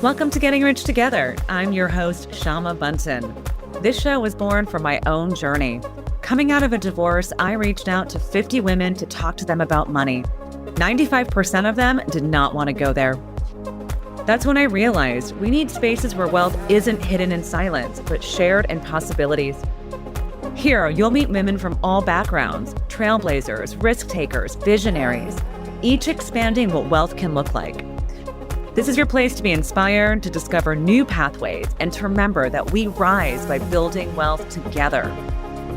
Welcome to Getting Rich Together. I'm your host, Shama Bunton. This show was born from my own journey. Coming out of a divorce, I reached out to 50 women to talk to them about money. 95% of them did not want to go there. That's when I realized we need spaces where wealth isn't hidden in silence, but shared in possibilities. Here, you'll meet women from all backgrounds, trailblazers, risk takers, visionaries, each expanding what wealth can look like. This is your place to be inspired, to discover new pathways, and to remember that we rise by building wealth together.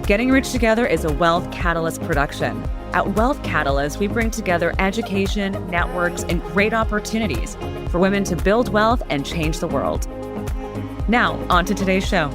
Getting Rich Together is a Wealth Catalyst production. At Wealth Catalyst, we bring together education, networks, and great opportunities for women to build wealth and change the world. Now, on to today's show.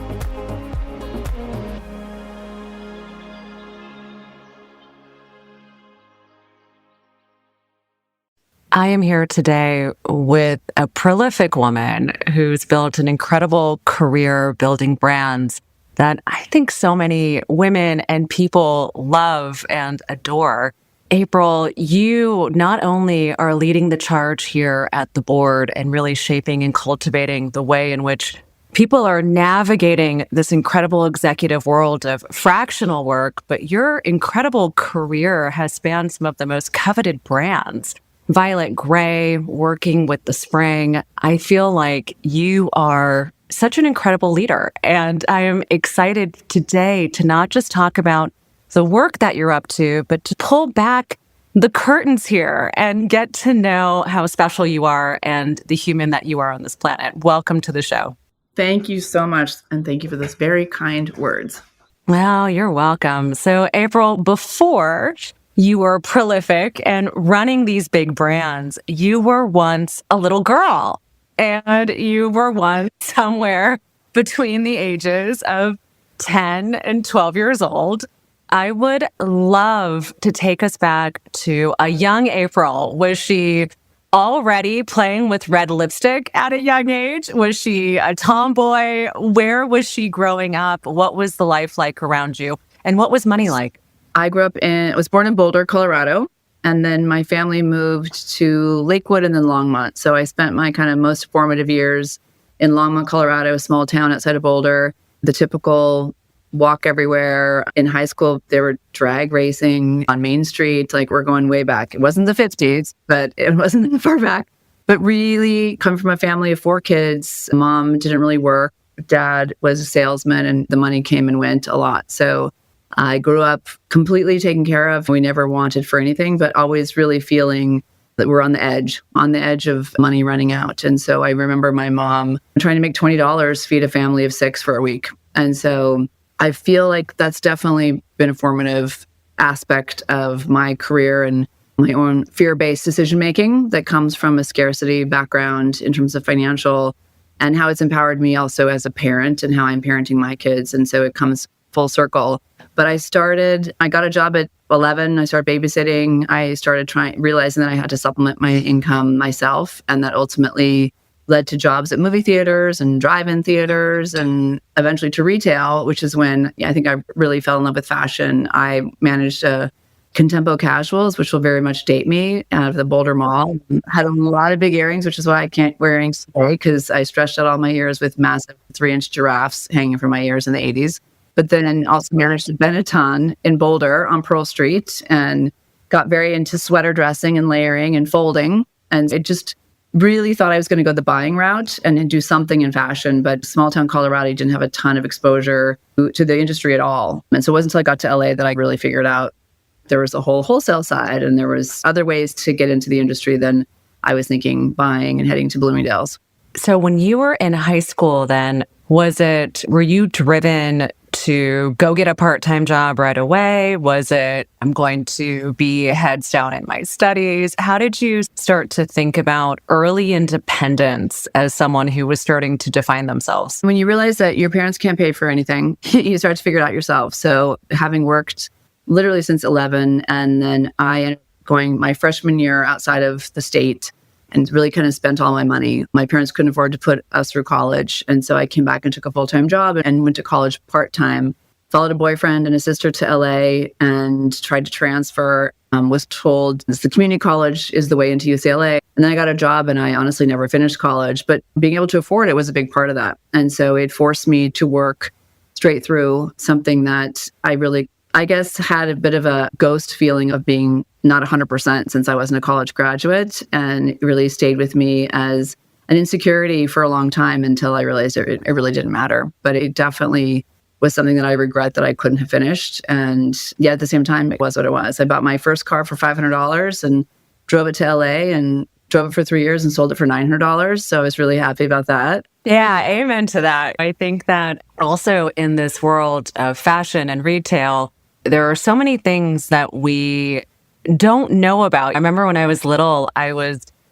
I am here today with a prolific woman who's built an incredible career building brands that I think so many women and people love and adore. April, you not only are leading the charge here at the board and really shaping and cultivating the way in which people are navigating this incredible executive world of fractional work, but your incredible career has spanned some of the most coveted brands. Violet Gray, working with the Spring. I feel like you are such an incredible leader. And I am excited today to not just talk about the work that you're up to, but to pull back the curtains here and get to know how special you are and the human that you are on this planet. Welcome to the show. Thank you so much. And thank you for those very kind words. Well, you're welcome. So April, before you were prolific and running these big brands, you were once a little girl. And you were once somewhere between the ages of 10 and 12 years old. I would love to take us back to a young April. Was she already playing with red lipstick at a young age? Was she a tomboy? Where was she growing up? What was the life like around you? And what was money like? I was born in Boulder, Colorado. And then my family moved to Lakewood and then Longmont. So I spent my kind of most formative years in Longmont, Colorado, a small town outside of Boulder. The typical walk everywhere. In high school, they were drag racing on Main Street. Like, we're going way back. It wasn't the 50s, but it wasn't that far back. But really come from a family of 4 kids. Mom didn't really work. Dad was a salesman, and the money came and went a lot. So I grew up completely taken care of. We never wanted for anything, but always really feeling that we're on the edge of money running out. And so I remember my mom trying to make $20 feed a family of 6 for a week. And so I feel like that's definitely been a formative aspect of my career and my own fear-based decision-making that comes from a scarcity background in terms of financial, and how it's empowered me also as a parent and how I'm parenting my kids. And so it comes full circle. But I got a job at 11. I started babysitting. I started realizing that I had to supplement my income myself. And that ultimately led to jobs at movie theaters and drive-in theaters and eventually to retail, which is when I think I really fell in love with fashion. I managed a Contempo Casuals, which will very much date me, out of the Boulder Mall. Had a lot of big earrings, which is why I can't wear earrings today, because I stretched out all my ears with massive 3-inch giraffes hanging from my ears in the 80s. But then also managed a Benetton in Boulder on Pearl Street and got very into sweater dressing and layering and folding. And it just really thought I was going to go the buying route and do something in fashion. But small town Colorado didn't have a ton of exposure to the industry at all. And so it wasn't until I got to LA that I really figured out there was a whole wholesale side and there was other ways to get into the industry than I was thinking buying and heading to Bloomingdale's. So when you were in high school then, were you driven to go get a part-time job right away? Was it, I'm going to be heads down in my studies? How did you start to think about early independence as someone who was starting to define themselves? When you realize that your parents can't pay for anything, you start to figure it out yourself. So having worked literally since 11, and then I ended up going my freshman year outside of the state and really kind of spent all my money. My parents couldn't afford to put us through college. And so I came back and took a full-time job and went to college part-time followed a boyfriend and a sister to LA and tried to transfer. Was told the community college is the way into UCLA. And then I got a job and I honestly never finished college, but being able to afford it was a big part of that. And so it forced me to work straight through something that I guess, had a bit of a ghost feeling of being not 100% since I wasn't a college graduate. And it really stayed with me as an insecurity for a long time until I realized it really didn't matter. But it definitely was something that I regret that I couldn't have finished. And yeah, at the same time, it was what it was. I bought my first car for $500 and drove it to LA and drove it for 3 years and sold it for $900. So I was really happy about that. Yeah, amen to that. I think that also in this world of fashion and retail, there are so many things that we don't know about. I remember when I was little, I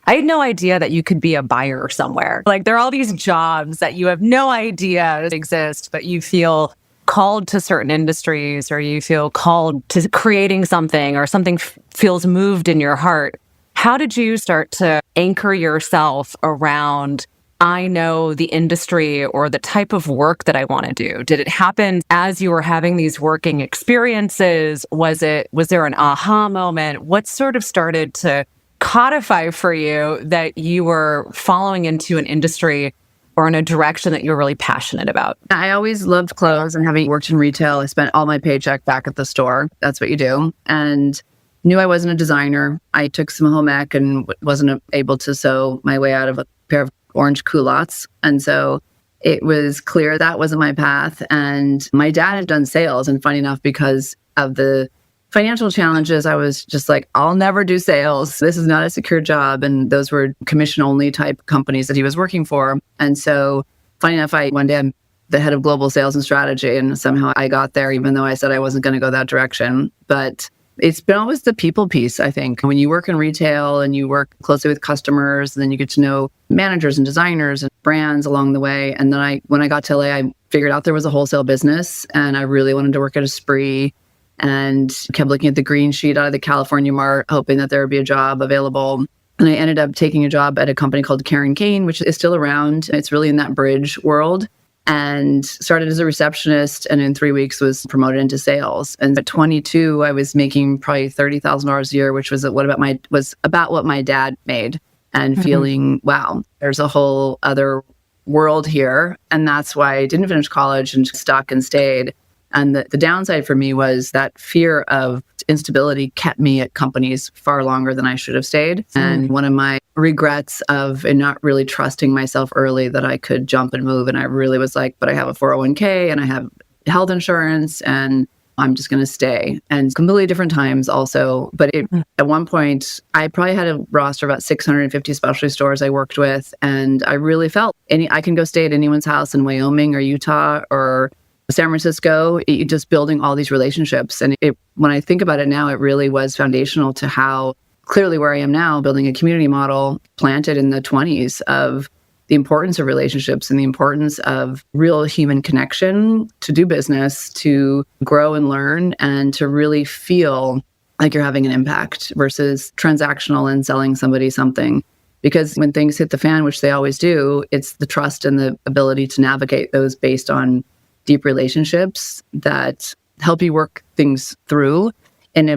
had no idea that you could be a buyer somewhere. Like there are all these jobs that you have no idea exist, but you feel called to certain industries or you feel called to creating something or something feels moved in your heart. How did you start to anchor yourself around, I know the industry or the type of work that I want to do? Did it happen as you were having these working experiences? Was there an aha moment? What sort of started to codify for you that you were following into an industry or in a direction that you're really passionate about? I always loved clothes, and having worked in retail, I spent all my paycheck back at the store. That's what you do. And knew I wasn't a designer. I took some home ec and wasn't able to sew my way out of a pair of orange culottes. And so it was clear that wasn't my path. And my dad had done sales. And funny enough, because of the financial challenges, I was just like, I'll never do sales. This is not a secure job. And those were commission only type companies that he was working for. And so funny enough, one day I'm the head of global sales and strategy. And somehow I got there, even though I said I wasn't going to go that direction. But it's been always the people piece, I think. When you work in retail and you work closely with customers, and then you get to know managers and designers and brands along the way. And then when I got to LA, I figured out there was a wholesale business and I really wanted to work at a Spree and kept looking at the green sheet out of the California Mart, hoping that there would be a job available. And I ended up taking a job at a company called Karen Kane, which is still around. It's really in that bridge world. And started as a receptionist, and in 3 weeks was promoted into sales. And at 22, I was making probably $30,000 a year, which was about what my dad made, and feeling, wow, there's a whole other world here. And that's why I didn't finish college and stuck and stayed. And the downside for me was that fear of instability kept me at companies far longer than I should have stayed. And one of my regrets of not really trusting myself early that I could jump and move. And I really was like, but I have a 401k and I have health insurance and I'm just going to stay. And completely different times also. But at one point, I probably had a roster of about 650 specialty stores I worked with. And I really felt I can go stay at anyone's house in Wyoming or Utah or San Francisco, just building all these relationships. And when I think about it now, it really was foundational to how clearly where I am now, building a community model planted in the 20s of the importance of relationships and the importance of real human connection to do business, to grow and learn, and to really feel like you're having an impact versus transactional and selling somebody something. Because when things hit the fan, which they always do, it's the trust and the ability to navigate those based on deep relationships that help you work things through in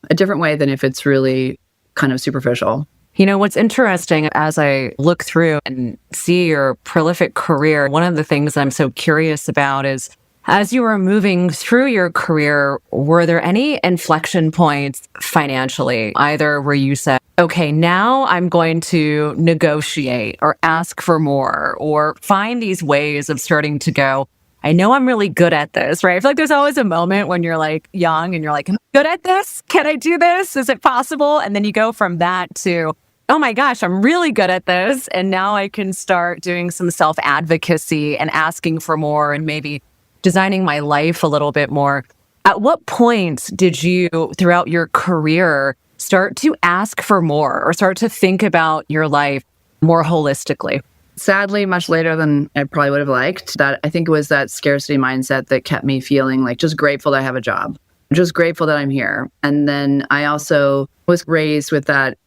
a different way than if it's really kind of superficial. You know, what's interesting as I look through and see your prolific career, one of the things I'm so curious about is, as you were moving through your career, were there any inflection points financially, either where you said, okay, now I'm going to negotiate or ask for more or find these ways of starting to go, I know I'm really good at this, right? I feel like there's always a moment when you're like young and you're like, am I good at this? Can I do this? Is it possible? And then you go from that to, oh my gosh, I'm really good at this. And now I can start doing some self-advocacy and asking for more and maybe designing my life a little bit more. At what point did you, throughout your career, start to ask for more or start to think about your life more holistically? Sadly, much later than I probably would have liked. That I think it was that scarcity mindset that kept me feeling like just grateful that I have a job, just grateful that I'm here. And then I also was raised with that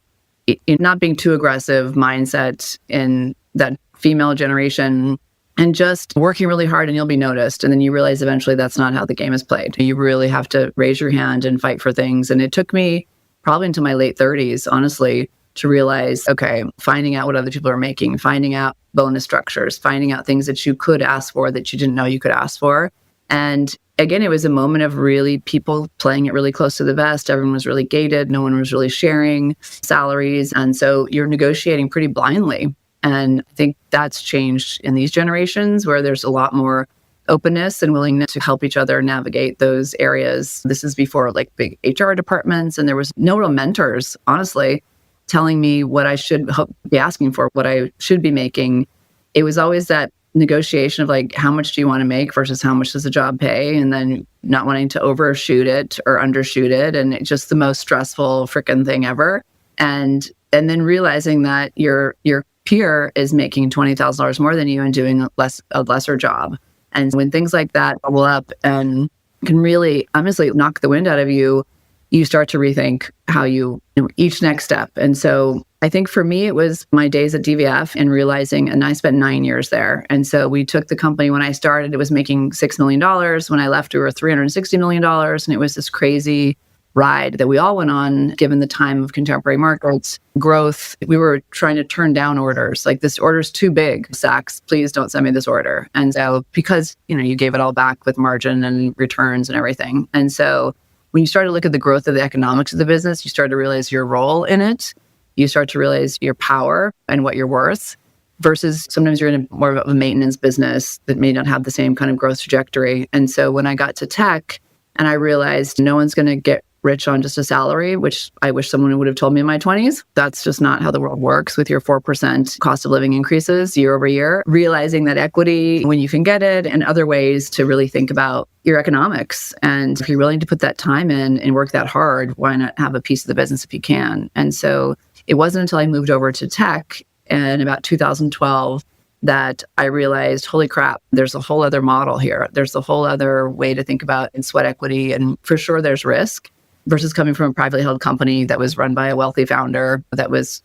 not being too aggressive mindset in that female generation and just working really hard and you'll be noticed. And then you realize eventually that's not how the game is played. You really have to raise your hand and fight for things. And it took me probably into my late 30s, honestly, to realize, okay, finding out what other people are making, finding out bonus structures, finding out things that you could ask for that you didn't know you could ask for. And again, it was a moment of really people playing it really close to the vest. Everyone was really gated. No one was really sharing salaries. And so you're negotiating pretty blindly. And I think that's changed in these generations where there's a lot more openness and willingness to help each other navigate those areas. This is before like big HR departments, and there was no real mentors, honestly, telling me what I should be asking for, what I should be making. It was always that negotiation of like, how much do you want to make versus how much does the job pay? And then not wanting to overshoot it or undershoot it. And it's just the most stressful freaking thing ever. And then realizing that your peer is making $20,000 more than you and doing a lesser job. And when things like that bubble up and can really honestly knock the wind out of you, you start to rethink how you know, each next step. And so I think for me, it was my days at DVF and realizing, and I spent 9 years there. And so we took the company when I started, it was making $6 million. When I left, we were $360 million. And it was this crazy ride that we all went on, given the time of contemporary markets growth. We were trying to turn down orders. Like, this order's too big. Saks, please don't send me this order. And so because, you gave it all back with margin and returns and everything. And so when you start to look at the growth of the economics of the business, you start to realize your role in it. You start to realize your power and what you're worth versus sometimes you're in more of a maintenance business that may not have the same kind of growth trajectory. And so when I got to tech and I realized no one's going to get rich on just a salary, which I wish someone would have told me in my 20s. That's just not how the world works with your 4% cost of living increases year over year. Realizing that equity, when you can get it, and other ways to really think about your economics. And if you're willing to put that time in and work that hard, why not have a piece of the business if you can? And so it wasn't until I moved over to tech in about 2012 that I realized, holy crap, there's a whole other model here. There's a whole other way to think about in sweat equity. And for sure, there's risk versus coming from a privately held company that was run by a wealthy founder that was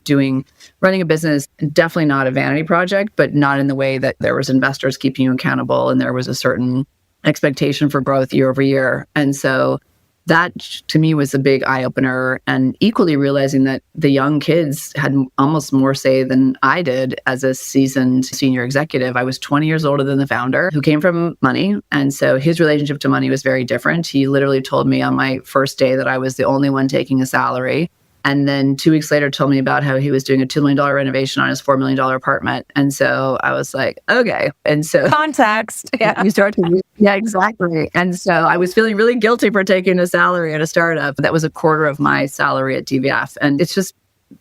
running a business, definitely not a vanity project, but not in the way that there was investors keeping you accountable and there was a certain expectation for growth year over year. And so that to me was a big eye opener, and equally realizing that the young kids had almost more say than I did as a seasoned senior executive. I was 20 years older than the founder who came from money. And so his relationship to money was very different. He literally told me on my first day that I was the only one taking a salary. And then 2 weeks later told me about how he was doing a $2 million renovation on his $4 million apartment. And so I was like, okay. And so Context. Yeah. You start to, yeah, exactly. And so I was feeling really guilty for taking a salary at a startup. That was a quarter of my salary at DVF. And it's just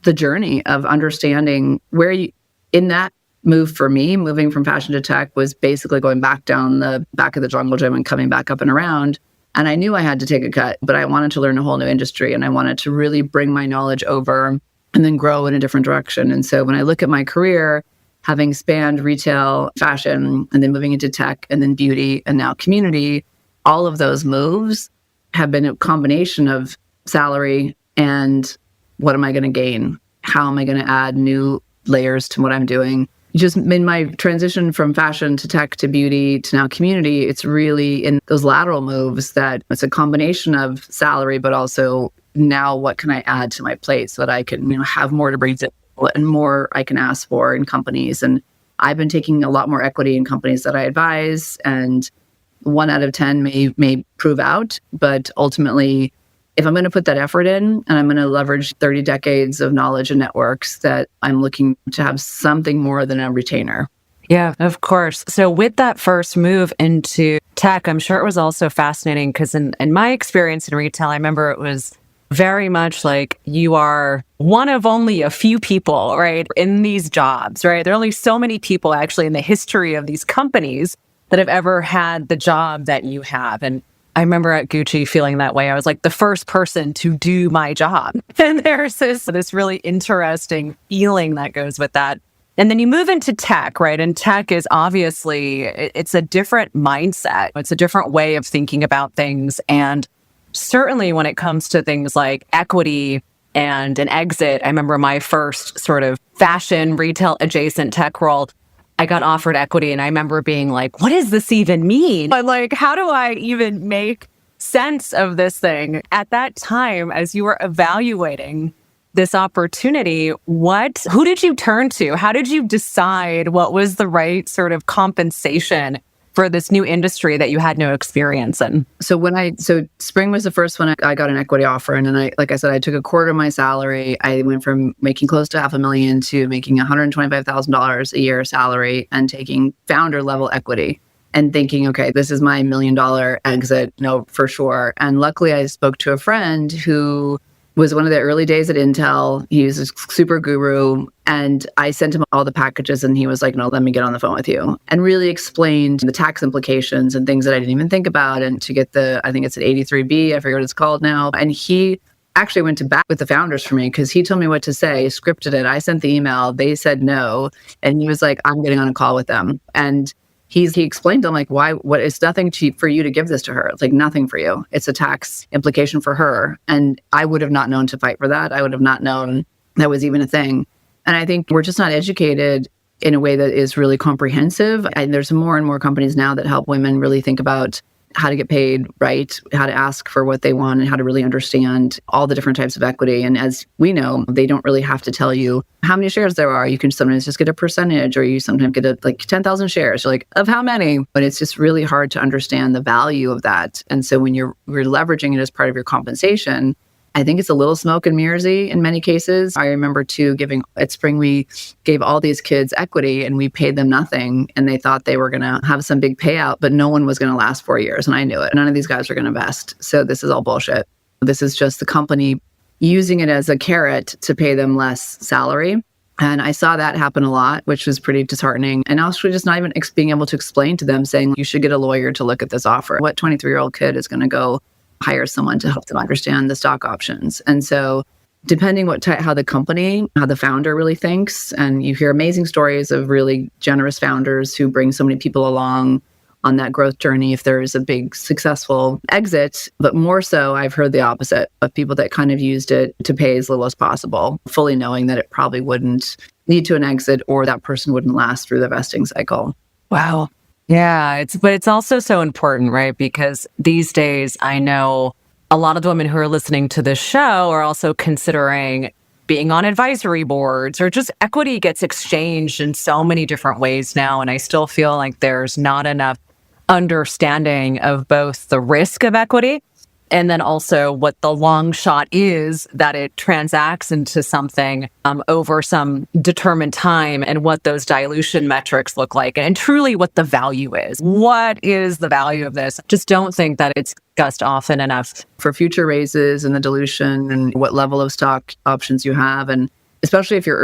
the journey of understanding where you, in that move for me, moving from fashion to tech was basically going back down the back of the jungle gym and coming back up and around. And I knew I had to take a cut, but I wanted to learn a whole new industry and I wanted to really bring my knowledge over and then grow in a different direction. And so when I look at my career, having spanned retail, fashion, and then moving into tech and then beauty and now community, all of those moves have been a combination of salary and what am I going to gain? How am I going to add new layers to what I'm doing? Just in my transition from fashion to tech to beauty to now community, it's really in those lateral moves that it's a combination of salary, but also now what can I add to my plate so that I can have more to bring to people and more I can ask for in companies. And I've been taking a lot more equity in companies that I advise, and 1 out of 10 may prove out, but ultimately, if I'm going to put that effort in and I'm going to leverage 30 decades of knowledge and networks, that I'm looking to have something more than a retainer. Yeah, of course. So with that first move into tech, I'm sure it was also fascinating because in my experience in retail, I remember it was very much like you are one of only a few people, right, in these jobs, right? There are only so many people actually in the history of these companies that have ever had the job that you have. And I remember at Gucci feeling that way. I was like the first person to do my job. And there's this really interesting feeling that goes with that. And then you move into tech, right? And tech is obviously, it's a different mindset. It's a different way of thinking about things. And certainly when it comes to things like equity and an exit, I remember my first sort of fashion retail adjacent tech role, I got offered equity and I remember being like, what does this even mean? I'm like, how do I even make sense of this thing? At that time, as you were evaluating this opportunity, who did you turn to? How did you decide what was the right sort of compensation for this new industry that you had no experience in? So spring was the first one I got an equity offer. And then like I said, I took a quarter of my salary. I went from making close to $500,000 to making $125,000 a year salary and taking founder level equity and thinking, okay, this is my $1 million exit. No, for sure. And luckily I spoke to a friend who was one of the early days at Intel. He was a super guru. And I sent him all the packages and he was like, no, let me get on the phone with you. And really explained the tax implications and things that I didn't even think about. And to get I think it's an 83B, I forget what it's called now. And he actually went to bat with the founders for me because he told me what to say, scripted it. I sent the email. They said no. And he was like, I'm getting on a call with them. And he explained to them, like, it's nothing cheap for you to give this to her. It's like nothing for you. It's a tax implication for her. And I would have not known to fight for that. I would have not known that was even a thing. And I think we're just not educated in a way that is really comprehensive. And there's more and more companies now that help women really think about how to get paid right, how to ask for what they want, and how to really understand all the different types of equity. And as we know, they don't really have to tell you how many shares there are. You can sometimes just get a percentage, or you sometimes get like 10,000 shares. You're like, of how many? But it's just really hard to understand the value of that. And so when you're leveraging it as part of your compensation, I think it's a little smoke and mirrorsy in many cases. I remember too, at Spring, we gave all these kids equity and we paid them nothing. And they thought they were going to have some big payout, but no one was going to last 4 years. And I knew it. None of these guys are going to invest. So this is all bullshit. This is just the company using it as a carrot to pay them less salary. And I saw that happen a lot, which was pretty disheartening. And also just not even being able to explain to them, saying, you should get a lawyer to look at this offer. What 23-year-old kid is going to go hire someone to help them understand the stock options? And so depending how the founder really thinks, and you hear amazing stories of really generous founders who bring so many people along on that growth journey if there is a big successful exit. But more so, I've heard the opposite of people that kind of used it to pay as little as possible, fully knowing that it probably wouldn't lead to an exit or that person wouldn't last through the vesting cycle. Wow. Yeah, but it's also so important, right? Because these days, I know a lot of the women who are listening to this show are also considering being on advisory boards, or just equity gets exchanged in so many different ways now. And I still feel like there's not enough understanding of both the risk of equity and then also what the long shot is that it transacts into something over some determined time, and what those dilution metrics look like, and truly what the value is. What is the value of this? Just don't think that it's discussed often enough. For future raises and the dilution and what level of stock options you have, and especially if you're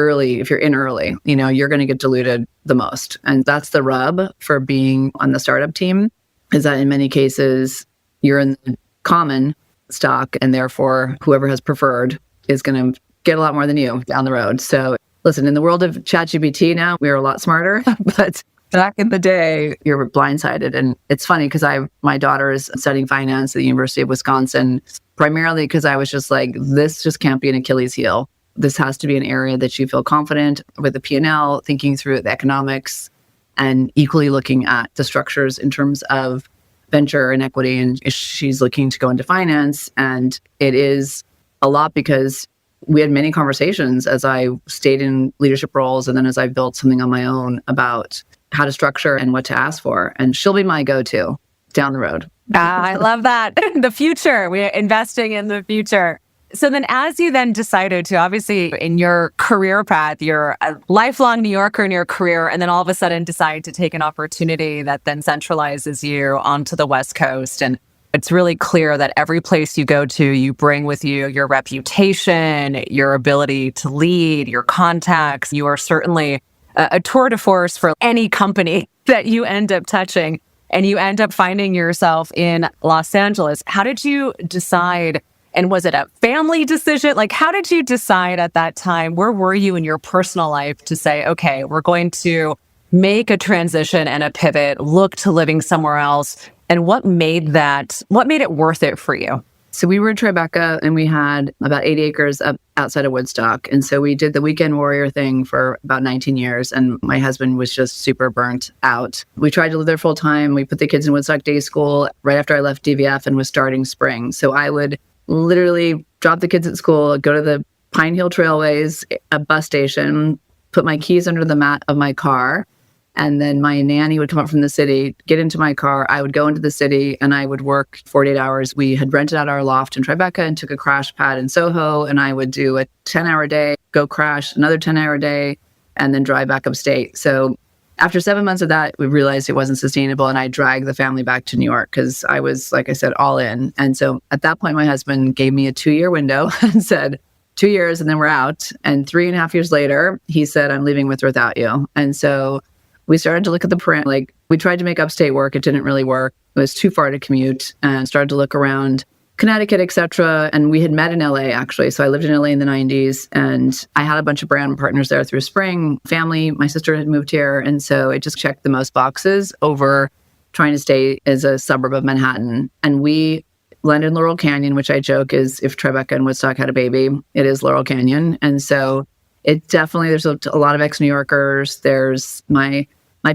in early, you're going to get diluted the most. And that's the rub for being on the startup team, is that in many cases, you're in the common stock, and therefore whoever has preferred is going to get a lot more than you down the road. So listen, in the world of ChatGPT now, we're a lot smarter, but back in the day, you're blindsided. And it's funny because my daughter is studying finance at the University of Wisconsin, primarily because I was just like, this just can't be an Achilles heel. This has to be an area that you feel confident with the P&L, thinking through the economics, and equally looking at the structures in terms of venture and equity. And she's looking to go into finance. And it is a lot because we had many conversations as I stayed in leadership roles, and then as I built something on my own about how to structure and what to ask for. And she'll be my go-to down the road. I love that. The future. We're investing in the future. So then as you then decided to, obviously in your career path, you're a lifelong New Yorker in your career, and then all of a sudden decide to take an opportunity that then centralizes you onto the West Coast. And it's really clear that every place you go to, you bring with you your reputation, your ability to lead, your contacts. You are certainly a tour de force for any company that you end up touching, and you end up finding yourself in Los Angeles. How did you decide? And was it a family decision? Like, how did you decide at that time? Where were you in your personal life to say, okay, we're going to make a transition and a pivot, look to living somewhere else? And what made it worth it for you? So we were in Tribeca and we had about 80 acres up outside of Woodstock. And so we did the weekend warrior thing for about 19 years. And my husband was just super burnt out. We tried to live there full time. We put the kids in Woodstock day school right after I left DVF and was starting spring. So I would literally drop the kids at school, go to the Pine Hill Trailways, a bus station, put my keys under the mat of my car. And then my nanny would come up from the city, get into my car. I would go into the city and I would work 48 hours. We had rented out our loft in Tribeca and took a crash pad in Soho. And I would do a 10-hour day, go crash, another 10-hour day, and then drive back upstate. So after 7 months of that, we realized it wasn't sustainable. And I dragged the family back to New York because I was, like I said, all in. And so at that point, my husband gave me a 2-year window and said, 2 years and then we're out. And 3.5 years later, he said, I'm leaving with or without you. And so we started to look at the print. Like we tried to make upstate work. It didn't really work. It was too far to commute and started to look around Connecticut, et cetera. And we had met in LA actually. So I lived in LA in the 90s and I had a bunch of brand partners there through Spring, family. My sister had moved here. And so it just checked the most boxes over trying to stay as a suburb of Manhattan. And we landed in Laurel Canyon, which I joke is if Tribeca and Woodstock had a baby, it is Laurel Canyon. And so it definitely, there's a lot of ex-New Yorkers. There's my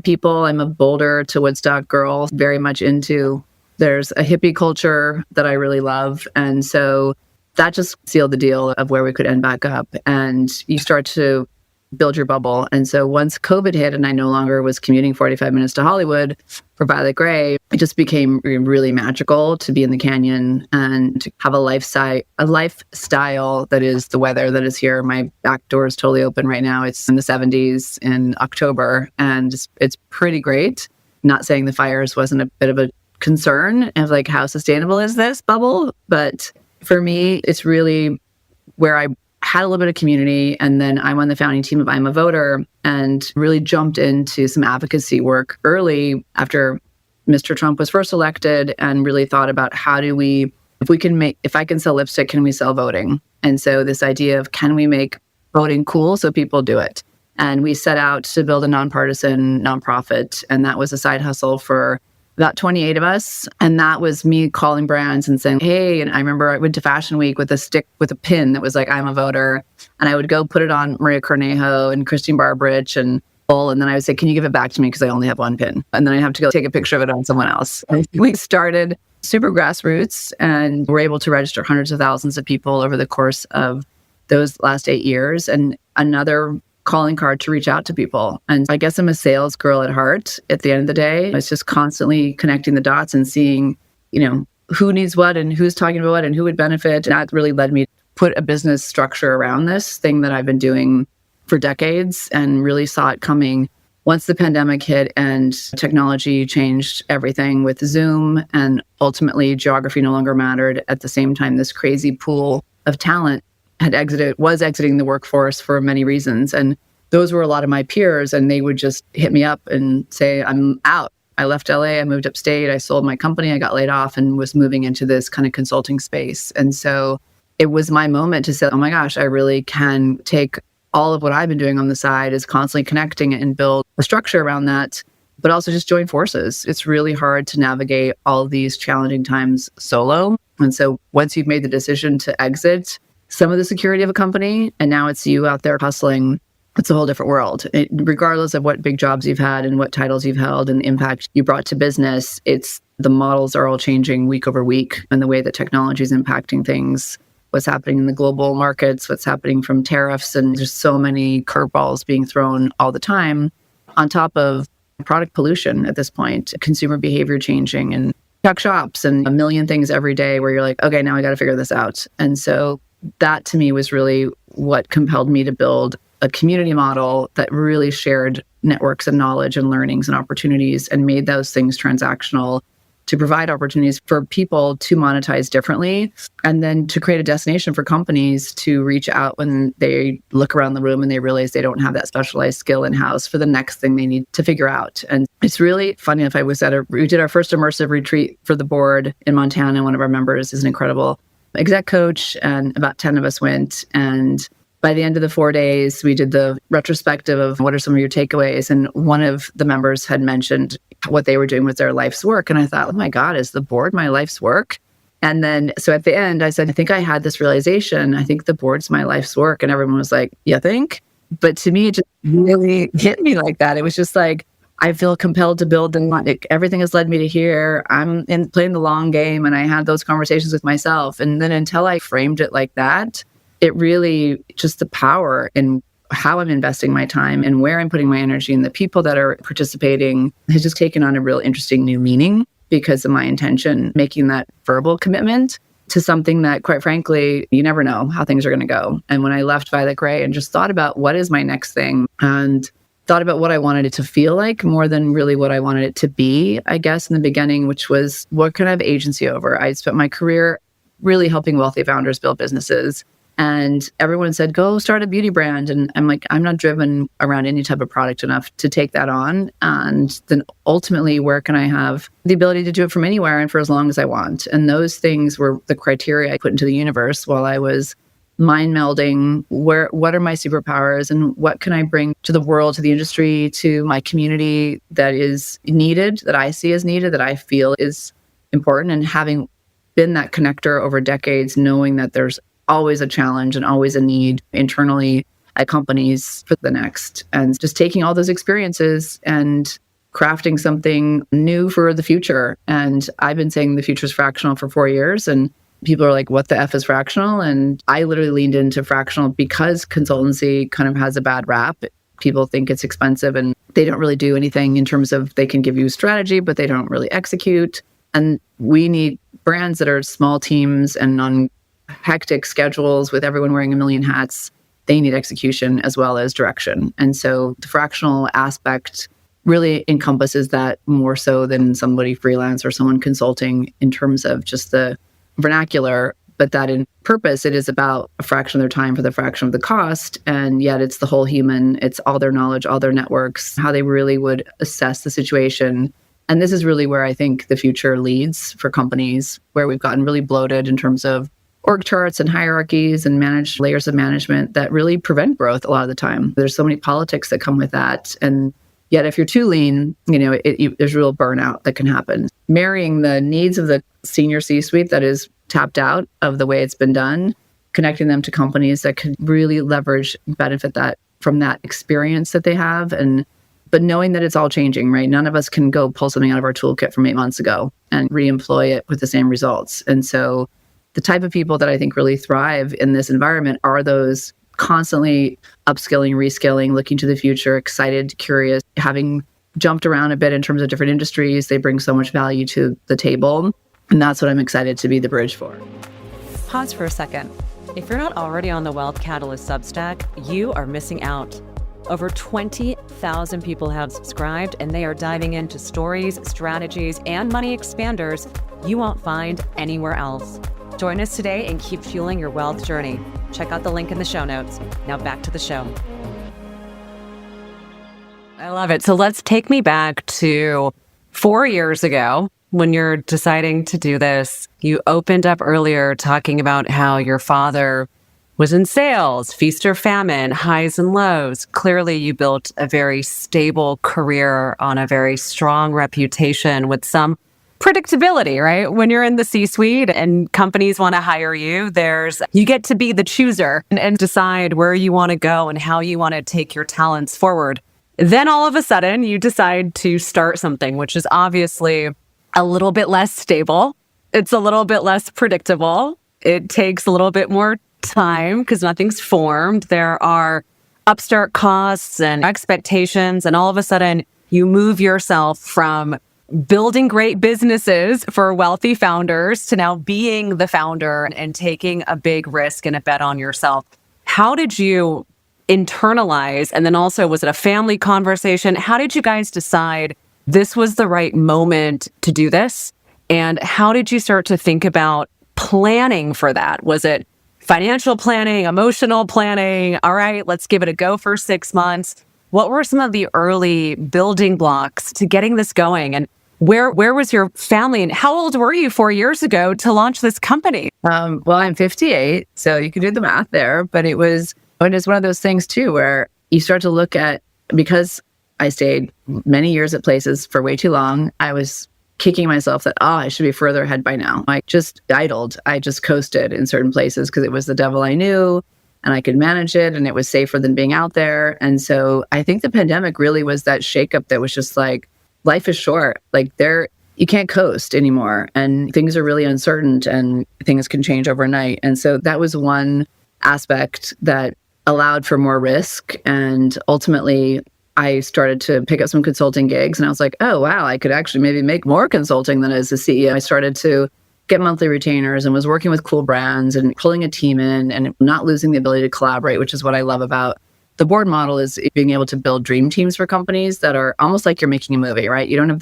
people. I'm a Boulder to Woodstock girl, very much into. There's a hippie culture that I really love. And so that just sealed the deal of where we could end back up. And you start to build your bubble. And so once COVID hit and I no longer was commuting 45 minutes to Hollywood for Violet Gray, it just became really magical to be in the canyon and to have a lifestyle that is the weather that is here. My back door is totally open right now. It's in the 70s in October and it's pretty great. Not saying the fires wasn't a bit of a concern of like, how sustainable is this bubble? But for me, it's really where I had a little bit of community. And then I'm on the founding team of I'm a Voter and really jumped into some advocacy work early after Mr. Trump was first elected and really thought about how do we, if I can sell lipstick, can we sell voting? And so this idea of can we make voting cool so people do it? And we set out to build a nonpartisan nonprofit. And that was a side hustle for about 28 of us. And that was me calling brands and saying, hey, and I remember I went to Fashion Week with a stick with a pin that was like, I'm a voter. And I would go put it on Maria Cornejo and Christine Barberich and Bull. And then I would say, can you give it back to me? Because I only have one pin. And then I have to go take a picture of it on someone else. We started super grassroots and were able to register hundreds of thousands of people over the course of those last 8 years. And another calling card to reach out to people. And I guess I'm a sales girl at heart at the end of the day. It's just constantly connecting the dots and seeing, who needs what and who's talking about what and who would benefit. And that really led me to put a business structure around this thing that I've been doing for decades and really saw it coming once the pandemic hit and technology changed everything with Zoom and ultimately geography no longer mattered. At the same time, this crazy pool of talent was exiting the workforce for many reasons. And those were a lot of my peers and they would just hit me up and say, I'm out. I left LA, I moved upstate, I sold my company, I got laid off and was moving into this kind of consulting space. And so it was my moment to say, oh my gosh, I really can take all of what I've been doing on the side is constantly connecting it and build a structure around that, but also just join forces. It's really hard to navigate all of these challenging times solo. And so once you've made the decision to exit some of the security of a company, and now it's you out there hustling, it's a whole different world. Regardless of what big jobs you've had and what titles you've held and the impact you brought to business, the models are all changing week over week and the way that technology is impacting things, what's happening in the global markets, what's happening from tariffs, and there's so many curveballs being thrown all the time on top of product pollution at this point, consumer behavior changing and tech shops and a million things every day where you're like, okay, now I got to figure this out. And so that to me was really what compelled me to build a community model that really shared networks and knowledge and learnings and opportunities and made those things transactional to provide opportunities for people to monetize differently and then to create a destination for companies to reach out when they look around the room and they realize they don't have that specialized skill in-house for the next thing they need to figure out. And it's really funny. If we did our first immersive retreat for the board in Montana. One of our members is an incredible exec coach and about 10 of us went. And by the end of the 4 days, we did the retrospective of what are some of your takeaways. And one of the members had mentioned what they were doing with their life's work. And I thought, oh my God, is the board my life's work? And then, so at the end, I said, I think I had this realization. I think the board's my life's work. And everyone was like, you think? But to me, it just really hit me like that. It was just like, I feel compelled to build, and like, everything has led me to here. I'm in playing the long game. And I had those conversations with myself. And then until I framed it like that, it really just the power in how I'm investing my time and where I'm putting my energy and the people that are participating has just taken on a real interesting new meaning because of my intention, making that verbal commitment to something that, quite frankly, you never know how things are going to go. And when I left Violet Grey and just thought about what is my next thing and thought about what I wanted it to feel like more than really what I wanted it to be, I guess, in the beginning, which was what can I have agency over? I spent my career really helping wealthy founders build businesses. And everyone said, go start a beauty brand. And I'm like, I'm not driven around any type of product enough to take that on. And then ultimately, where can I have the ability to do it from anywhere and for as long as I want? And those things were the criteria I put into the universe while I was mind melding what are my superpowers and what can I bring to the world, to the industry, to my community that is needed, that I see as needed, that I feel is important. And having been that connector over decades, knowing that there's always a challenge and always a need internally at companies for the next. And just taking all those experiences and crafting something new for the future. And I've been saying the future is fractional for 4 years. And people are like, what the F is fractional? And I literally leaned into fractional because consultancy kind of has a bad rap. People think it's expensive and they don't really do anything in terms of they can give you strategy, but they don't really execute. And we need brands that are small teams and on hectic schedules with everyone wearing a million hats. They need execution as well as direction. And so the fractional aspect really encompasses that more so than somebody freelance or someone consulting in terms of just the vernacular, but that in purpose, it is about a fraction of their time for the fraction of the cost. And yet it's the whole human, it's all their knowledge, all their networks, how they really would assess the situation. And this is really where I think the future leads for companies, where we've gotten really bloated in terms of org charts and hierarchies and managed layers of management that really prevent growth a lot of the time. There's so many politics that come with that. And yet if you're too lean, there's real burnout that can happen. Marrying the needs of the senior C-suite that is tapped out of the way it's been done, connecting them to companies that can really leverage, benefit that from that experience that they have. But knowing that it's all changing, right? None of us can go pull something out of our toolkit from 8 months ago and re-employ it with the same results. And so the type of people that I think really thrive in this environment are those constantly upskilling, reskilling, looking to the future, excited, curious, having jumped around a bit in terms of different industries. They bring so much value to the table. And that's what I'm excited to be the bridge for. Pause for a second. If you're not already on the Wealth Catalyst Substack, you are missing out. Over 20,000 people have subscribed, and they are diving into stories, strategies, and money expanders you won't find anywhere else. Join us today and keep fueling your wealth journey. Check out the link in the show notes. Now back to the show. I love it. So let's take me back to 4 years ago when you're deciding to do this. You opened up earlier talking about how your father was in sales, feast or famine, highs and lows. Clearly, you built a very stable career on a very strong reputation with some predictability, right? When you're in the C-suite and companies want to hire you, you get to be the chooser and decide where you want to go and how you want to take your talents forward. Then all of a sudden, you decide to start something, which is obviously a little bit less stable. It's a little bit less predictable. It takes a little bit more time because nothing's formed. There are upstart costs and expectations, and all of a sudden, you move yourself from building great businesses for wealthy founders to now being the founder and taking a big risk and a bet on yourself. How did you internalize? And then also, was it a family conversation? How did you guys decide this was the right moment to do this? And how did you start to think about planning for that? Was it financial planning, emotional planning? All right, let's give it a go for 6 months. What were some of the early building blocks to getting this going? And where was your family? And how old were you 4 years ago to launch this company? Well, I'm 58, so you can do the math there. But it was one of those things too, where you start to look at, because I stayed many years at places for way too long, I was kicking myself that, I should be further ahead by now. I just idled. I just coasted in certain places because it was the devil I knew and I could manage it and it was safer than being out there. And so I think the pandemic really was that shakeup that was just like, life is short. Like you can't coast anymore and things are really uncertain and things can change overnight. And so that was one aspect that allowed for more risk. And ultimately, I started to pick up some consulting gigs and I was like, oh, wow, I could actually maybe make more consulting than as a CEO. I started to get monthly retainers and was working with cool brands and pulling a team in and not losing the ability to collaborate, which is what I love about the board model, is being able to build dream teams for companies that are almost like you're making a movie, right? You don't have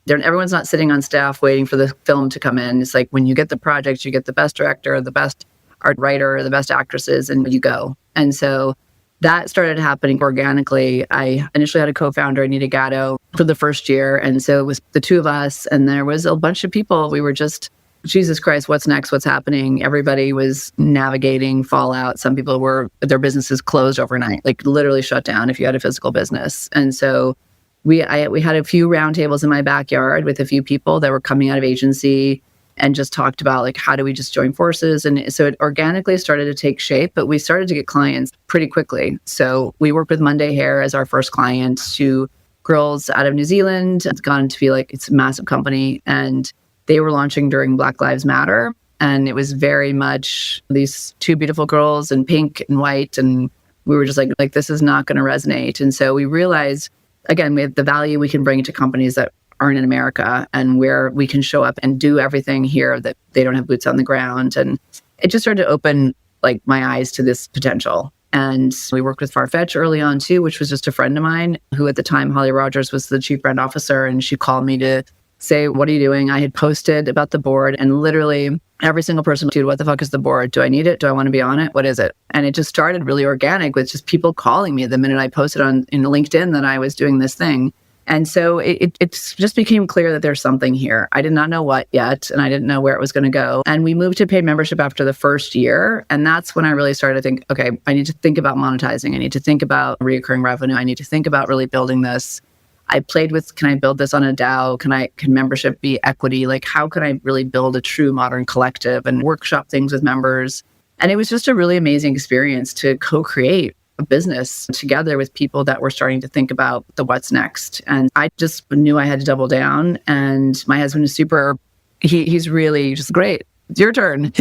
everyone's not sitting on staff waiting for the film to come in. It's like when you get the project, you get the best director, the best art writer, the best actresses, and you go. And so that started happening organically. I initially had a co-founder, Anita Gatto, for the first year. And so it was the two of us, and there was a bunch of people. We were just, Jesus Christ, what's next? What's happening? Everybody was navigating fallout. Some people their businesses closed overnight, like literally shut down if you had a physical business. And so we had a few roundtables in my backyard with a few people that were coming out of agency and just talked about like, how do we just join forces? And so it organically started to take shape, but we started to get clients pretty quickly. So we worked with Monday Hair as our first client, two girls out of New Zealand. It's gone to be like, it's a massive company. And they were launching during Black Lives Matter. And it was very much these two beautiful girls in pink and white. And we were just like, this is not going to resonate. And so we realized, again, we have the value we can bring to companies that aren't in America and where we can show up and do everything here that they don't have boots on the ground. And it just started to open like my eyes to this potential. And we worked with Farfetch early on too, which was just a friend of mine who at the time, Holly Rogers, was the chief brand officer. And she called me to say, what are you doing? I had posted about the board and literally every single person, dude, what the fuck is the board? Do I need it? Do I want to be on it? What is it? And it just started really organic with just people calling me the minute I posted in LinkedIn that I was doing this thing. And so it just became clear that there's something here. I did not know what yet, and I didn't know where it was going to go. And we moved to paid membership after the first year. And that's when I really started to think, okay, I need to think about monetizing. I need to think about recurring revenue. I need to think about really building this. I played with, can I build this on a DAO? Can membership be equity? Like, how can I really build a true modern collective and workshop things with members? And it was just a really amazing experience to co-create a business together with people that were starting to think about the what's next. And I just knew I had to double down. And my husband is he's really just great. It's your turn.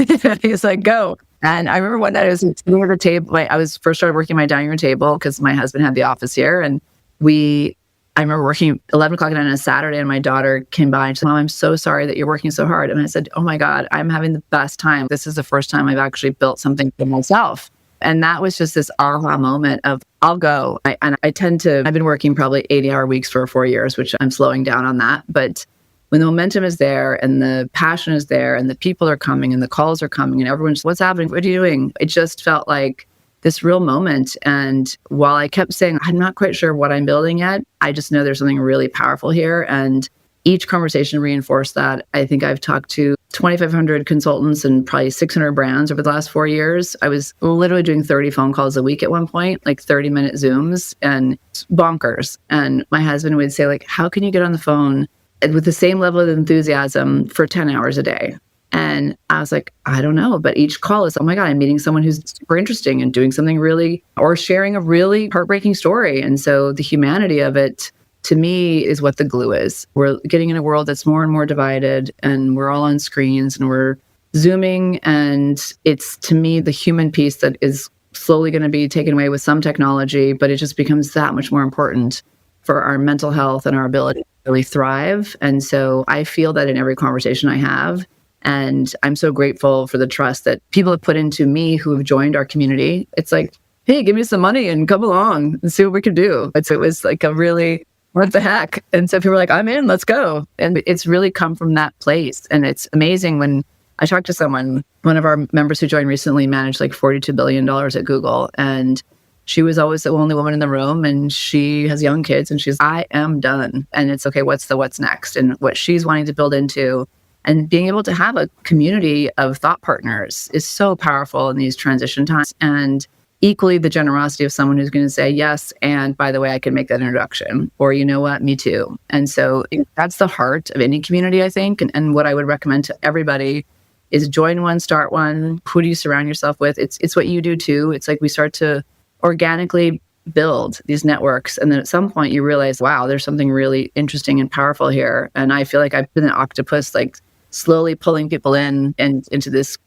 He's like, go. And I remember one night I was sitting at the table. I was first started working my dining room table because my husband had the office here. And I remember working 11 o'clock at night on a Saturday and my daughter came by and said, Mom, I'm so sorry that you're working so hard. And I said, oh my God, I'm having the best time. This is the first time I've actually built something for myself. And that was just this aha moment of, I'll go. I've been working probably 80-hour weeks for 4 years, which I'm slowing down on that. But when the momentum is there and the passion is there and the people are coming and the calls are coming and everyone's, what's happening? What are you doing? It just felt like this real moment. And while I kept saying, I'm not quite sure what I'm building yet, I just know there's something really powerful here. And each conversation reinforced that. I think I've talked to 2,500 consultants and probably 600 brands over the last 4 years. I was literally doing 30 phone calls a week at one point, like 30-minute Zooms, and it's bonkers. And my husband would say, like, how can you get on the phone with the same level of enthusiasm for 10 hours a day? And I was like, I don't know. But each call is, oh my God, I'm meeting someone who's super interesting and doing something really, or sharing a really heartbreaking story. And so the humanity of it, to me, is what the glue is. We're getting in a world that's more and more divided, and we're all on screens and we're Zooming. And it's, to me, the human piece that is slowly going to be taken away with some technology, but it just becomes that much more important for our mental health and our ability to really thrive. And so I feel that in every conversation I have. And I'm so grateful for the trust that people have put into me who have joined our community. It's like, hey, give me some money and come along and see what we can do. So it was like a really, what the heck? And so people were like, I'm in, let's go. And it's really come from that place. And it's amazing when I talked to someone, one of our members who joined recently managed like $42 billion at Google. And she was always the only woman in the room, and she has young kids, and she's, I am done. And it's okay, what's next? And what she's wanting to build into. And being able to have a community of thought partners is so powerful in these transition times. And equally the generosity of someone who's going to say, yes, and by the way, I can make that introduction. Or, you know what, me too. And so that's the heart of any community, I think. And what I would recommend to everybody is join one, start one. Who do you surround yourself with? It's what you do too. It's like we start to organically build these networks. And then at some point you realize, wow, there's something really interesting and powerful here. And I feel like I've been an octopus, like slowly pulling people in and into this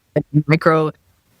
micro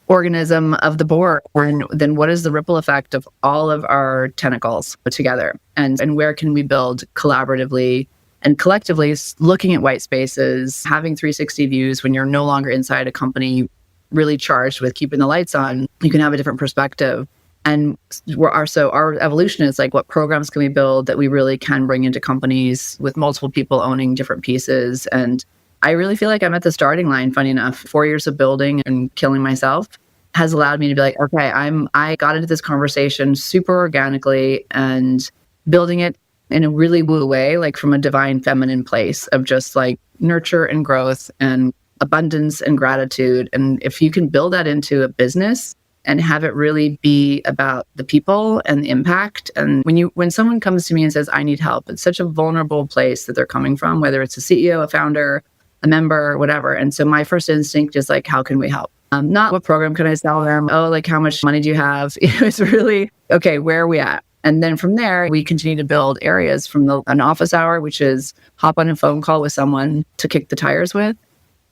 organism of the board. And then what is the ripple effect of all of our tentacles put together? And where can we build collaboratively and collectively, looking at white spaces, having 360 views when you're no longer inside a company really charged with keeping the lights on, you can have a different perspective. And our evolution is like, what programs can we build that we really can bring into companies with multiple people owning different pieces? And I really feel like I'm at the starting line, funny enough. 4 years of building and killing myself has allowed me to be like, okay, I got into this conversation super organically and building it in a really woo way, like from a divine feminine place of just like nurture and growth and abundance and gratitude. And if you can build that into a business and have it really be about the people and the impact. And when someone comes to me and says, I need help, it's such a vulnerable place that they're coming from, whether it's a CEO, a founder, a member, whatever. And so my first instinct is like, how can we help? Not what program can I sell them? Oh, like how much money do you have? It's really, okay, where are we at? And then from there, we continue to build areas from an office hour, which is hop on a phone call with someone to kick the tires with,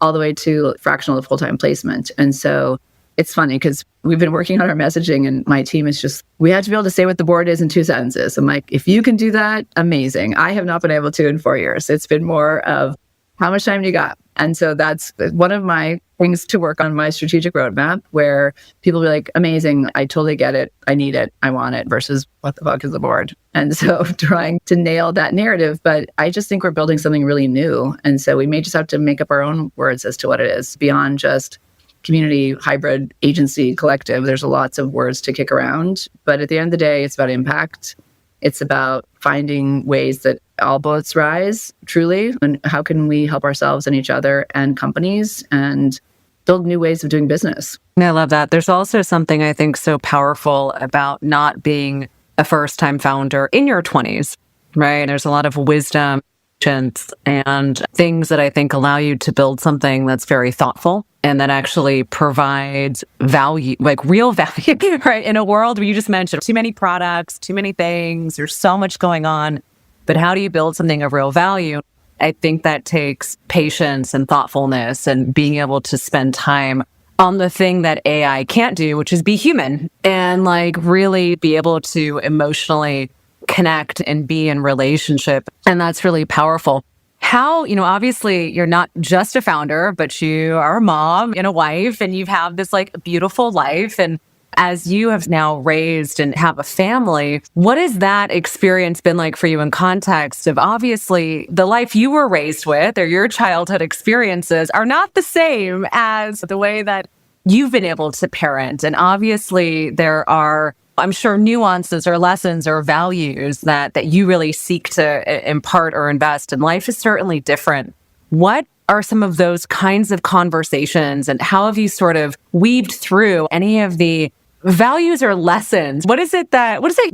all the way to fractional to full-time placement. And so it's funny because we've been working on our messaging and my team is just, we have to be able to say what the board is in 2 sentences. I'm like, if you can do that, amazing. I have not been able to in 4 years. It's been more of how much time do you got? And so that's one of my things to work on my strategic roadmap where people be like, amazing, I totally get it. I need it. I want it versus what the fuck is the board? And so trying to nail that narrative, but I just think we're building something really new. And so we may just have to make up our own words as to what it is beyond just community, hybrid, agency, collective. There's lots of words to kick around, but at the end of the day, it's about impact. It's about finding ways that all boats rise, truly, and how can we help ourselves and each other and companies and build new ways of doing business. I love that. There's also something I think so powerful about not being a first-time founder in your 20s, right? There's a lot of wisdom and things that I think allow you to build something that's very thoughtful and that actually provides value, like real value, right? In a world where you just mentioned too many products, too many things, there's so much going on, but how do you build something of real value? I think that takes patience and thoughtfulness and being able to spend time on the thing that AI can't do, which is be human and like really be able to emotionally connect and be in relationship. And that's really powerful. How, obviously you're not just a founder, but you are a mom and a wife and you have this like beautiful life. And as you have now raised and have a family, what has that experience been like for you in context of obviously the life you were raised with or your childhood experiences are not the same as the way that you've been able to parent. And obviously there are, I'm sure, nuances or lessons or values that you really seek to impart or invest. And life is certainly different. What are some of those kinds of conversations and how have you sort of weaved through any of the values or lessons? What is it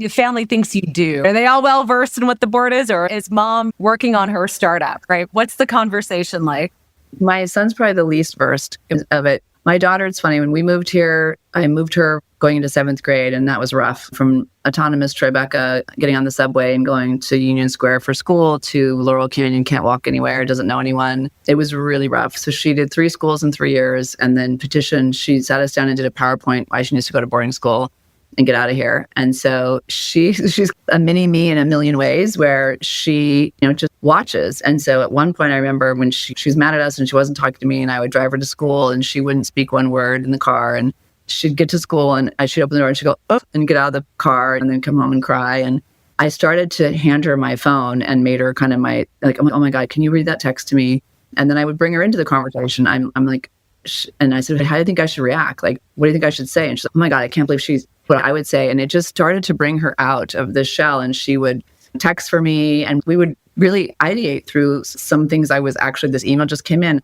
your family thinks you do? Are they all well versed in what the board is, or is mom working on her startup, right? What's the conversation like? My son's probably the least versed of it. My daughter, it's funny, when we moved here, I moved her going into 7th grade, and that was rough. From autonomous Tribeca, getting on the subway and going to Union Square for school, to Laurel Canyon, can't walk anywhere, doesn't know anyone. It was really rough. So she did 3 schools in 3 years and then petitioned. She sat us down and did a PowerPoint why she needs to go to boarding school and get out of here. And so she's a mini me in a million ways where she, just watches. And so at one point I remember when she was mad at us and she wasn't talking to me and I would drive her to school and she wouldn't speak one word in the car. And she'd get to school and she'd open the door and she'd go, oh, and get out of the car and then come home and cry. And I started to hand her my phone and made her kind of oh my God, can you read that text to me? And then I would bring her into the conversation. I'm like, and I said, how do you think I should react? Like, what do you think I should say? And she's like, oh my God, I can't believe she's what I would say. And it just started to bring her out of the shell. And she would text for me and we would really ideate through some things. This email just came in,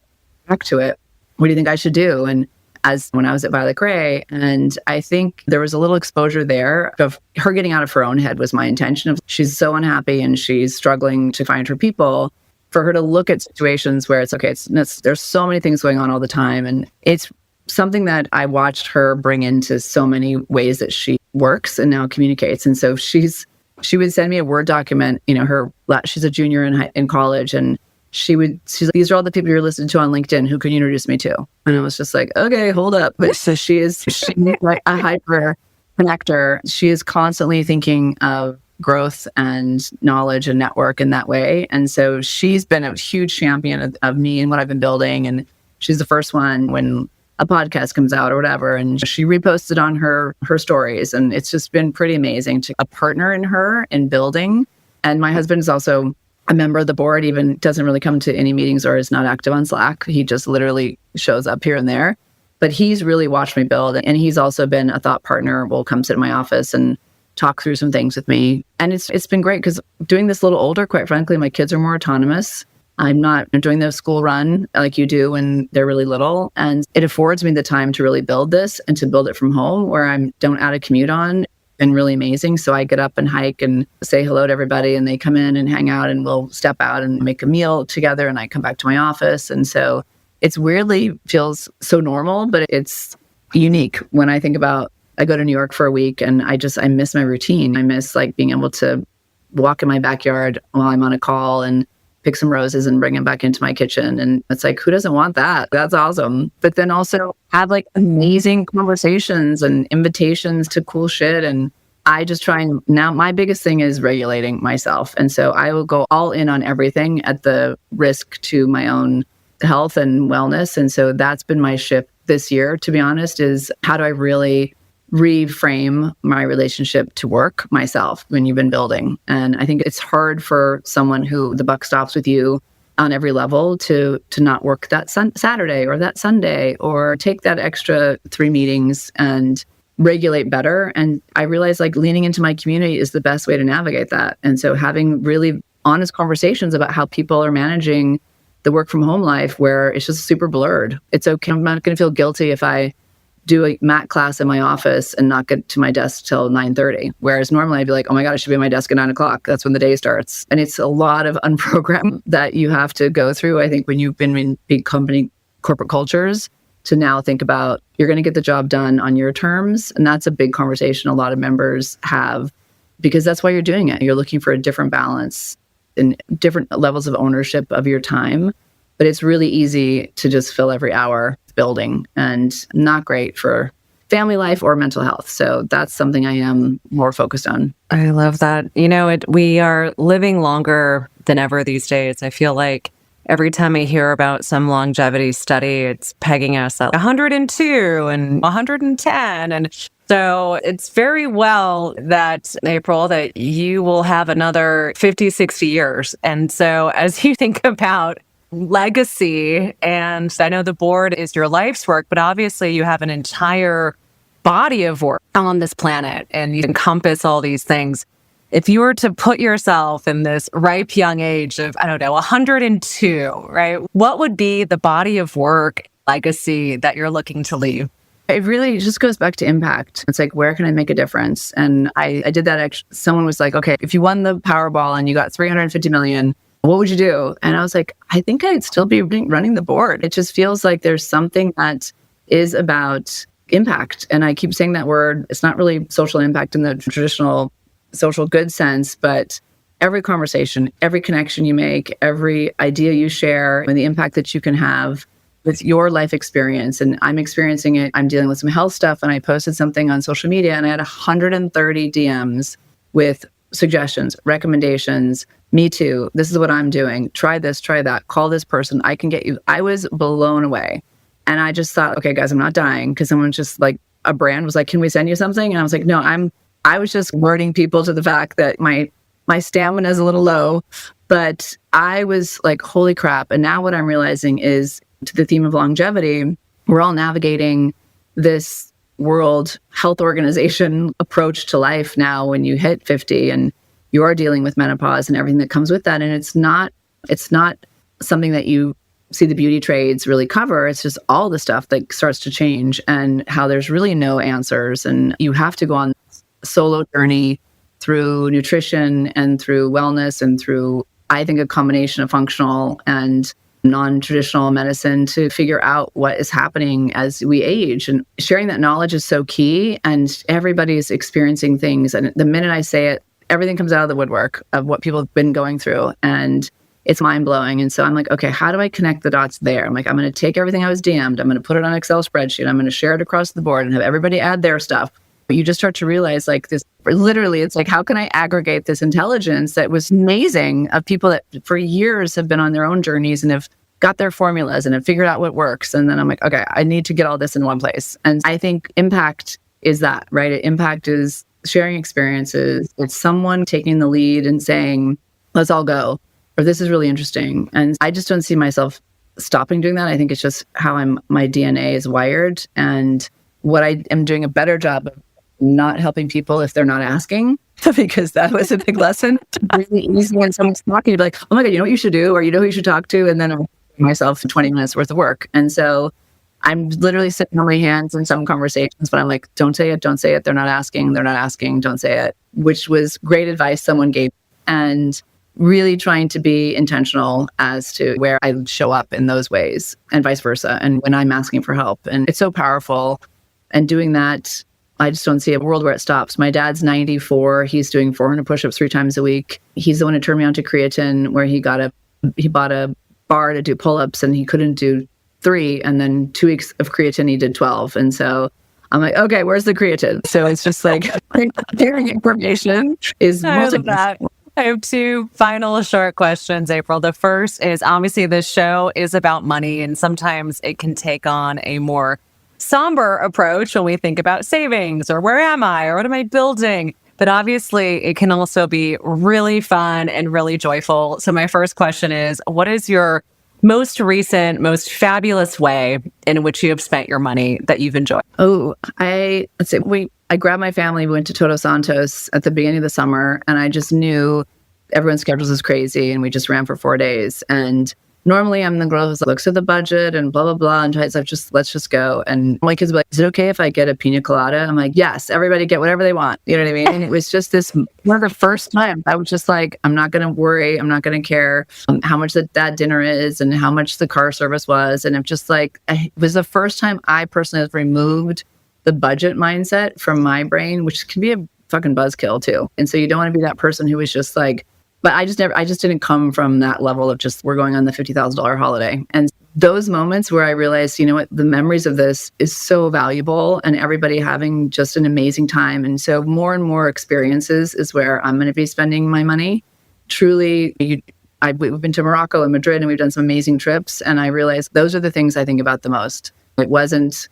back to it. What do you think I should do? And as when I was at Violet Grey. And I think there was a little exposure there of her getting out of her own head was my intention of she's so unhappy and she's struggling to find her people. For her to look at situations where it's okay, there's so many things going on all the time. And it's something that I watched her bring into so many ways that she works and now communicates. And so she would send me a Word document, she's a junior in college, and she's like, these are all the people you're listening to on LinkedIn. Who can you introduce me to? And I was just like, okay, hold up. But so she's like a hyper connector. She is constantly thinking of growth and knowledge and network in that way. And so she's been a huge champion of me and what I've been building. And she's the first one when a podcast comes out or whatever. And she reposted on her stories. And it's just been pretty amazing to a partner in her in building. And my husband is also a member of the board, even doesn't really come to any meetings or is not active on Slack. He just literally shows up here and there. But he's really watched me build. And he's also been a thought partner, will come sit in my office and talk through some things with me. And it's been great because doing this a little older, quite frankly, my kids are more autonomous. I'm not doing the school run like you do when they're really little. And it affords me the time to really build this and to build it from home where I don't add a commute on. And really amazing. So I get up and hike and say hello to everybody and they come in and hang out and we'll step out and make a meal together and I come back to my office. And so it's weirdly feels so normal, but it's unique when I think about I go to New York for a week and I miss my routine. I miss like being able to walk in my backyard while I'm on a call and pick some roses and bring them back into my kitchen. And it's like, who doesn't want that? That's awesome. But then also have like amazing conversations and invitations to cool shit. And I just try and now my biggest thing is regulating myself. And so I will go all in on everything at the risk to my own health and wellness. And so that's been my shift this year, to be honest, is how do I really reframe my relationship to work myself when you've been building. And I think it's hard for someone who the buck stops with you on every level to not work that Saturday or that Sunday or take that extra 3 meetings and regulate better. And I realized like leaning into my community is the best way to navigate that. And so having really honest conversations about how people are managing the work from home life where it's just super blurred. It's okay. I'm not going to feel guilty if I do a mat class in my office and not get to my desk till 9:30. Whereas normally I'd be like, oh my God, I should be at my desk at 9:00. That's when the day starts. And it's a lot of unprogrammed that you have to go through. I think when you've been in big company corporate cultures to now think about, you're going to get the job done on your terms. And that's a big conversation a lot of members have because that's why you're doing it. You're looking for a different balance and different levels of ownership of your time. But it's really easy to just fill every hour building and not great for family life or mental health. So that's something I am more focused on. I love that. We are living longer than ever these days. I feel like every time I hear about some longevity study, it's pegging us at 102 and 110. And so it's very well that, April, that you will have another 50, 60 years. And so as you think about legacy, and I know the board is your life's work, but obviously you have an entire body of work on this planet and you encompass all these things. If you were to put yourself in this ripe young age of, 102, right? What would be the body of work legacy that you're looking to leave? It really just goes back to impact. It's like, where can I make a difference? And I did that. Actually, someone was like, okay, if you won the Powerball and you got 350 million, what would you do? And I was like, I think I'd still be running the board. It just feels like there's something that is about impact. And I keep saying that word. It's not really social impact in the traditional social good sense, but every conversation, every connection you make, every idea you share, and the impact that you can have with your life experience. And I'm experiencing it. I'm dealing with some health stuff and I posted something on social media and I had 130 DMs with suggestions, recommendations. Me too. This is what I'm doing. Try this, try that. Call this person. I can get you. I was blown away. And I just thought, okay, guys, I'm not dying because someone just like a brand was like, can we send you something? And I was like, no, I was just alerting people to the fact that my stamina is a little low, but I was like, holy crap. And now what I'm realizing is to the theme of longevity, we're all navigating this World Health Organization approach to life now when you hit 50 and you are dealing with menopause and everything that comes with that. And it's not something that you see the beauty trades really cover. It's just all the stuff that starts to change and how there's really no answers. And you have to go on a solo journey through nutrition and through wellness and through, I think, a combination of functional and non-traditional medicine to figure out what is happening as we age. And sharing that knowledge is so key. And everybody's experiencing things. And the minute I say it, everything comes out of the woodwork of what people have been going through. And it's mind-blowing. And so I'm like, okay, how do I connect the dots there? I'm like, I'm going to take everything I was DM'd. I'm going to put it on an Excel spreadsheet. I'm going to share it across the board and have everybody add their stuff. But you just start to realize like this, literally, it's like, how can I aggregate this intelligence that was amazing of people that for years have been on their own journeys and have got their formulas and have figured out what works. And then I'm like, okay, I need to get all this in one place. And I think impact is that, right? Impact is sharing experiences. It's someone taking the lead and saying, let's all go. Or this is really interesting. And I just don't see myself stopping doing that. I think it's just how my DNA is wired. And what I am doing a better job of not helping people if they're not asking, because that was a big lesson. It's really easy when someone's talking to be like, oh my God, you know what you should do? Or you know who you should talk to? And then I'm giving myself 20 minutes worth of work. And so I'm literally sitting on my hands in some conversations, but I'm like, don't say it, don't say it. They're not asking, don't say it, which was great advice someone gave. And really trying to be intentional as to where I show up in those ways and vice versa. And when I'm asking for help, and it's so powerful. And doing that, I just don't see a world where it stops. My dad's 94. He's doing 400 push-ups 3 times a week. He's the one who turned me on to creatine, where he bought a bar to do pull-ups and he couldn't do 3. And then 2 weeks of creatine, he did 12. And so I'm like, okay, where's the creatine? So it's just like sharing information is multiple. I have 2 final short questions, April. The first is, obviously this show is about money, and sometimes it can take on a more somber approach when we think about savings or where am I or what am I building? But obviously it can also be really fun and really joyful. So my first question is, what is your most recent, most fabulous way in which you have spent your money that you've enjoyed? I grabbed my family, we went to Todos Santos at the beginning of the summer, and I just knew everyone's schedules is crazy, and we just ran for 4 days. And normally I'm the girl who looks at the budget and blah, blah, blah, and tries like, let's just go. And my kids were like, is it okay if I get a pina colada? I'm like, yes, everybody get whatever they want. You know what I mean? And it was just one of the first times I was just like, I'm not going to worry. I'm not going to care how much that dinner is and how much the car service was. And I'm just like, it was the first time I personally have removed the budget mindset from my brain, which can be a fucking buzzkill too. And so you don't want to be that person who was just like, but I just didn't come from that level of just, we're going on the $50,000 holiday. And those moments where I realized, you know what, the memories of this is so valuable and everybody having just an amazing time. And so more and more experiences is where I'm going to be spending my money. Truly, we've been to Morocco and Madrid and we've done some amazing trips. And I realized those are the things I think about the most. It wasn't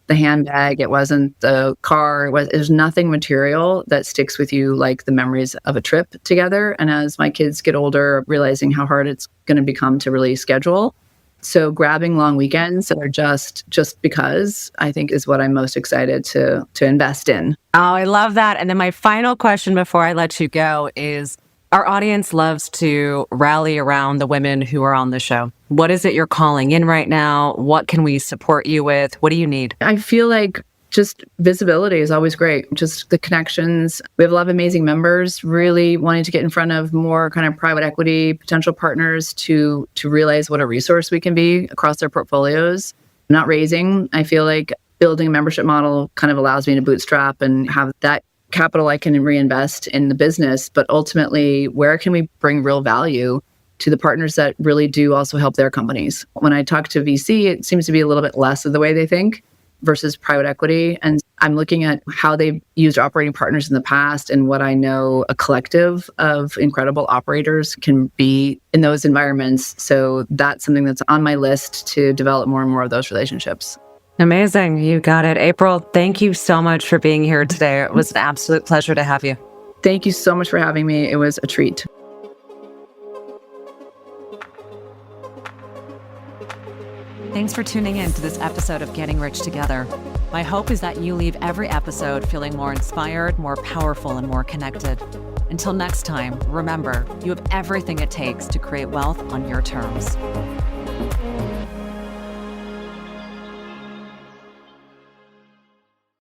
the handbag, it wasn't the car, there's nothing material that sticks with you like the memories of a trip together. And as my kids get older, realizing how hard it's going to become to really schedule. So grabbing long weekends that are just because, I think, is what I'm most excited to invest in. Oh, I love that. And then my final question before I let you go is, our audience loves to rally around the women who are on the show. What is it you're calling in right now? What can we support you with? What do you need? I feel like just visibility is always great. Just the connections. We have a lot of amazing members really wanting to get in front of more kind of private equity potential partners to realize what a resource we can be across their portfolios. Not raising. I feel like building a membership model kind of allows me to bootstrap and have that capital I can reinvest in the business, but ultimately, where can we bring real value to the partners that really do also help their companies? When I talk to VC, it seems to be a little bit less of the way they think versus private equity. And I'm looking at how they've used operating partners in the past and what I know a collective of incredible operators can be in those environments. So that's something that's on my list to develop more and more of those relationships. Amazing. You got it. April, thank you so much for being here today. It was an absolute pleasure to have you. Thank you so much for having me. It was a treat. Thanks for tuning in to this episode of Getting Rich Together. My hope is that you leave every episode feeling more inspired, more powerful, and more connected. Until next time, remember, you have everything it takes to create wealth on your terms.